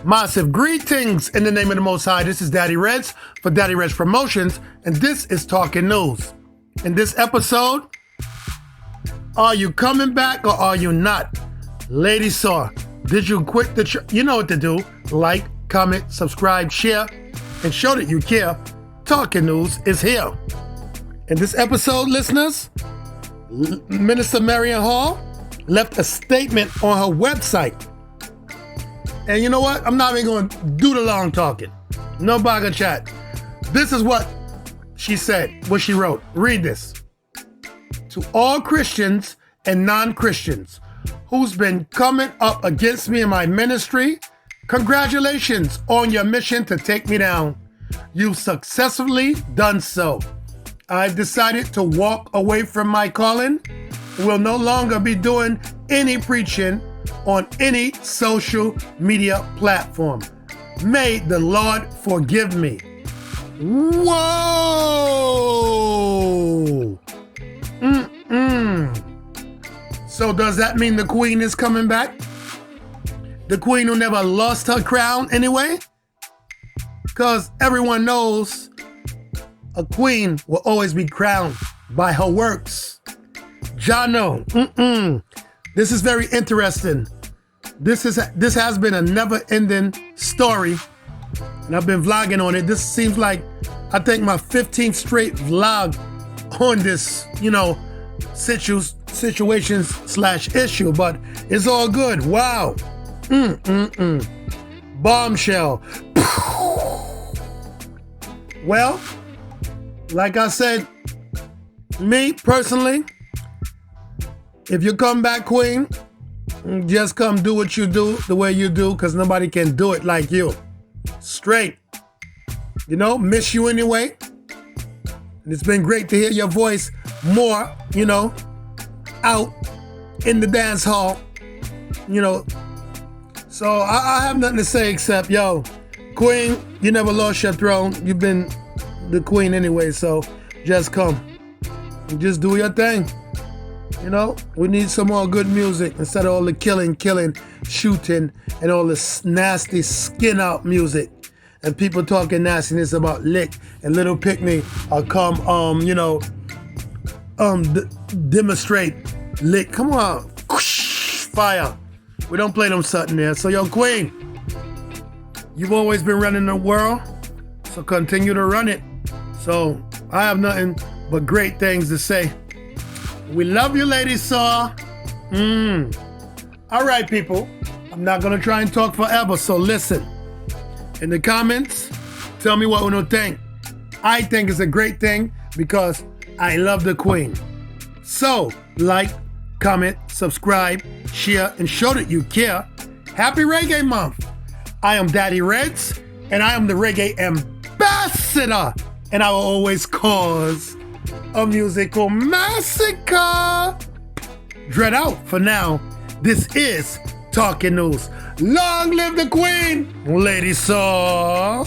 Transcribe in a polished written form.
Massive greetings in the name of the Most High. This is Daddy Reds for Daddy Reds Promotions, and this is Talking News. In this episode, are you coming back or are you not? Lady Saw, did you quit the you know what to do. Like, comment, subscribe, share, and show that you care. Talking News is here. In this episode, listeners, Minister Marion Hall left a statement on her website. And you know what? I'm not even going to do the long talking. No bugger chat. This is what she said, what she wrote. Read this. To all Christians and non-Christians who's been coming up against me in my ministry, congratulations on your mission to take me down. You've successfully done so. I've decided to walk away from my calling. Will no longer be doing any preaching on any social media platform. May the Lord forgive me. Whoa! So does that mean the Queen is coming back? The Queen who never lost her crown anyway? Because everyone knows a queen will always be crowned by her works. Jano, This is very interesting. This has been a never-ending story, and I've been vlogging on it. This seems like, I think, my 15th straight vlog on this, situations/issue, but it's all good. Wow. Bombshell. Well, like I said, me personally, if you come back, Queen, just come do what you do the way you do, because nobody can do it like you. Straight. Miss you anyway. And it's been great to hear your voice more, out in the dance hall. So I have nothing to say except, Queen, you never lost your throne. You've been the Queen anyway, so just come and just do your thing. We need some more good music instead of all the killing, shooting, and all this nasty skin out music. And people talking nastiness about lick and little picnic or come, demonstrate lick. Come on, fire. We don't play them something there. So Queen, you've always been running the world, so continue to run it. So I have nothing but great things to say. We love you, Lady Saw. All right, people. I'm not going to try and talk forever, so listen. In the comments, tell me what you think. I think it's a great thing because I love the Queen. So, like, comment, subscribe, share, and show that you care. Happy Reggae Month. I am Daddy Reds, and I am the Reggae Ambassador, and I will always cause a musical massacre. Dread out for now. This is Talking News. Long live the Queen, Lady Saw.